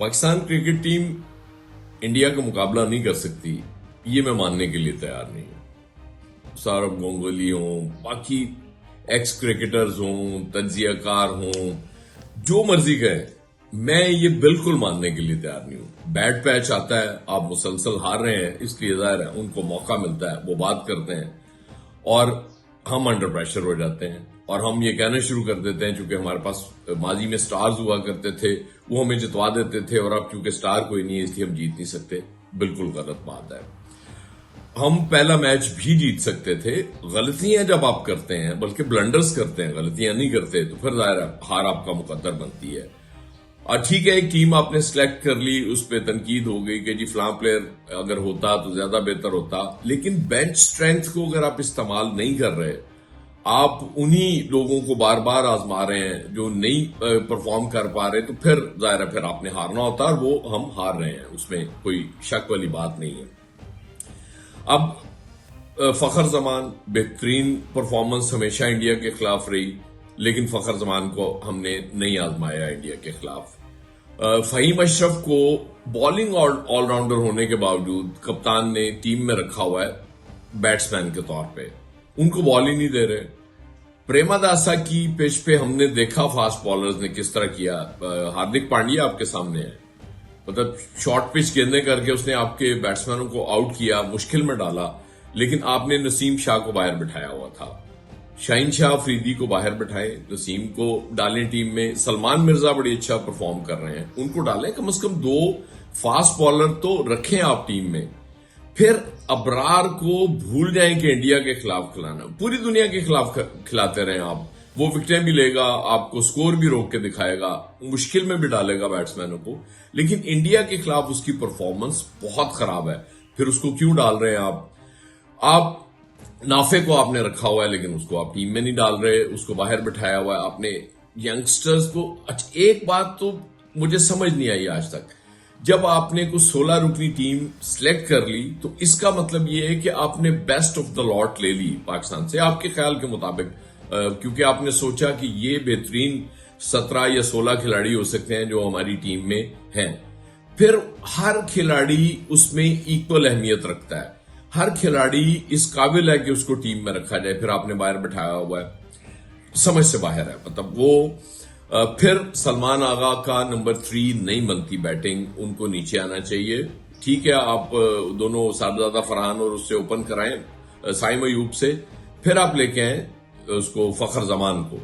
Pakistan cricket team India का मुकाबला नहीं कर सकती, ये मैं मानने के लिए तैयार नहीं हूं। सौरव गांगुली हों, बाकी एक्स क्रिकेटर्स हों, तज्जियाकार हों, जो मर्जी कहें, मैं ये बिल्कुल मानने के लिए तैयार नहीं हूं। बैड पैच आता है, आप मुसलसल हार रहे हैं, इसलिए जाहिर है उनको मौका मिलता है, वो बात करते हैं और हम अंडर प्रेशर हो जाते हैं और हम ये कहना शुरू कर देते हैं क्योंकि हमारे पास माजी में स्टार्स हुआ करते थे, वो हमें जितवा देते थे और अब क्योंकि स्टार कोई नहीं है इसलिए हम जीत नहीं सकते। बिल्कुल गलत बात है। हम पहला मैच भी जीत सकते थे। गलतियां जब आप करते हैं, बल्कि ब्लंडर्स करते हैं, गलतियां नहीं करते, तो फिर जाहिर है हार आपका मुकद्दर बनती है। और ठीक है, एक टीम आपने सिलेक्ट कर ली, उस पर तनकीद हो गई कि जी फलां प्लेयर अगर होता तो ज्यादा बेहतर होता, लेकिन बेंच स्ट्रेंथ को अगर आप इस्तेमाल नहीं कर रहे, आप उन्हीं लोगों को बार बार आजमा रहे हैं जो नहीं परफॉर्म कर पा रहे, तो फिर जाहिर है फिर आपने हारना होता और वो हम हार रहे हैं, उसमें कोई शक वाली बात नहीं है। अब फखर जमान बेहतरीन परफॉर्मेंस हमेशा इंडिया के खिलाफ रही, लेकिन फखर जमान को हमने नहीं आजमाया इंडिया के खिलाफ। फहीम अशरफ को बॉलिंग ऑलराउंडर होने के बावजूद कप्तान ने टीम में रखा हुआ है बैट्समैन के तौर पे, उनको बॉल ही नहीं दे रहे। प्रेमादासा की पिच पे हमने देखा फास्ट बॉलर्स ने किस तरह किया। हार्दिक पांड्या आपके सामने है, मतलब शॉर्ट पिच गेंदें करके उसने आपके बैट्समैनों को आउट किया, मुश्किल में डाला, लेकिन आपने नसीम शाह को बाहर बिठाया हुआ था। शाहीन शाह अफरीदी को बाहर बिठाए, नसीम को डालें टीम में। सलमान मिर्जा बड़ी अच्छा परफॉर्म कर रहे हैं, उनको डालें। कम से कम 2 फास्ट बॉलर तो रखें आप टीम में। फिर अबरार को भूल जाएं कि इंडिया के खिलाफ खिलाना, पूरी दुनिया के खिलाफ खिलाते रहें आप। वो विकेटें भी लेगा, आपको स्कोर भी रोक के दिखाएगा, मुश्किल में भी डालेगा बैट्समैनों को, लेकिन इंडिया के खिलाफ उसकी परफॉर्मेंस बहुत खराब है। फिर उसको क्यों डाल रहे हैं आप नाफे को आपने रखा हुआ है, लेकिन उसको आप टीम में नहीं डाल रहे, उसको बाहर बिठाया हुआ है आपने यंगस्टर्स को। अच्छा, एक बात तो मुझे समझ नहीं आई आज तक, जब आपने कुछ 16 रुकनी टीम सिलेक्ट कर ली तो इसका मतलब यह है कि आपने बेस्ट ऑफ द लॉट ले ली पाकिस्तान से, आपके ख्याल के मुताबिक, क्योंकि आपने सोचा कि ये बेहतरीन 17 या 16 खिलाड़ी हो सकते हैं जो हमारी टीम में हैं। फिर हर खिलाड़ी उसमें इक्वल अहमियत रखता है, हर खिलाड़ी इस काबिल है कि उसको टीम में रखा जाए, फिर आपने बाहर बैठाया हुआ है, समझ से बाहर है। मतलब वो फिर सलमान आगा का नंबर 3 नहीं बनती बैटिंग, उनको नीचे आना चाहिए। ठीक है, आप दोनों साहबजादा फरहान और उससे ओपन कराएं साइम अयूब से, फिर आप लेके आए उसको फखर जमान को।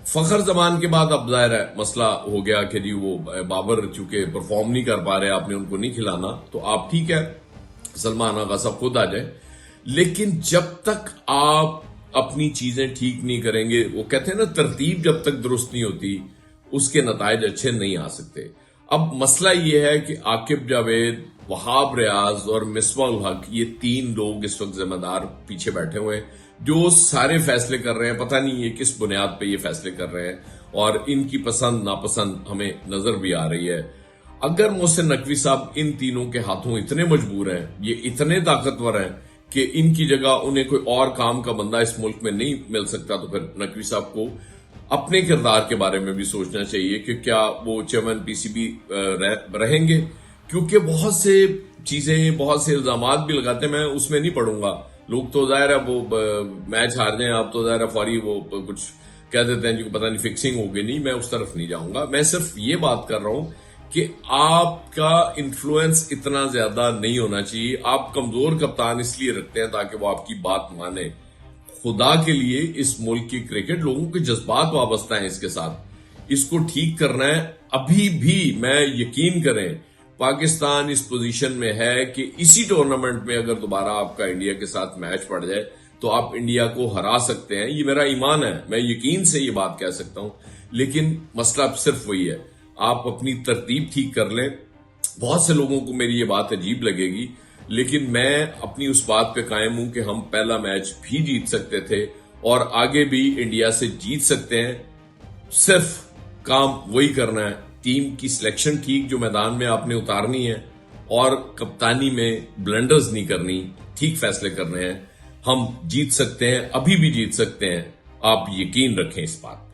फखर जमान के बाद अब जाहिर है मसला हो गया कि जी वो बाबर चूंकि परफॉर्म नहीं कर पा रहे, आपने उनको नहीं खिलाना, तो आप ठीक है सलमान आगा सब खुद आ जाए। लेकिन जब तक आप अपनी चीजें ठीक नहीं करेंगे, वो कहते हैं ना तरतीब जब तक दुरुस्त नहीं होती उसके नतायज अच्छे नहीं आ सकते। अब मसला यह है कि आकिब जावेद, वहाब रियाज और मिसबाह उल हक, ये 3 लोग इस वक्त जिम्मेदार पीछे बैठे हुए हैं जो सारे फैसले कर रहे हैं। पता नहीं ये किस बुनियाद पे ये फैसले कर रहे हैं और इनकी पसंद नापसंद हमें नजर भी आ रही है। अगर मोहसिन नकवी साहब इन तीनों के हाथों इतने मजबूर हैं, ये इतने ताकतवर हैं कि इनकी जगह उन्हें कोई और काम का बंदा इस मुल्क में नहीं मिल सकता, तो फिर नकवी साहब को अपने किरदार के बारे में भी सोचना चाहिए कि क्या वो चेयरमैन पीसीबी रहेंगे, क्योंकि बहुत से चीजें, बहुत से इल्जामात भी लगाते हैं। मैं उसमें नहीं पढ़ूंगा, लोग तो जाहिर है वो मैच हार जाए आप तो जाहिर है फौरी वो कुछ कह देते हैं जी पता नहीं फिक्सिंग हो गई। नहीं, मैं उस तरफ नहीं जाऊंगा। मैं सिर्फ ये बात कर रहा हूं कि आपका इन्फ्लुएंस इतना ज्यादा नहीं होना चाहिए। आप कमजोर कप्तान इसलिए रखते हैं ताकि वो आपकी बात माने। खुदा के लिए इस मुल्क की क्रिकेट, लोगों के जज्बात वाबस्ता हैं इसके साथ, इसको ठीक करना है। अभी भी मैं यकीन करें पाकिस्तान इस पोजीशन में है कि इसी टूर्नामेंट में अगर दोबारा आपका इंडिया के साथ मैच पड़ जाए तो आप इंडिया को हरा सकते हैं। ये मेरा ईमान है, मैं यकीन से ये बात कह सकता हूं। लेकिन मसला सिर्फ वही है, आप अपनी तरतीब ठीक कर लें। बहुत से लोगों को मेरी ये बात अजीब लगेगी, लेकिन मैं अपनी उस बात पे कायम हूं कि हम पहला मैच भी जीत सकते थे और आगे भी इंडिया से जीत सकते हैं। सिर्फ काम वही करना है, टीम की सिलेक्शन ठीक जो मैदान में आपने उतारनी है और कप्तानी में ब्लंडर्स नहीं करनी, ठीक फैसले करने हैं। हम जीत सकते हैं, अभी भी जीत सकते हैं, आप यकीन रखें इस बात पर।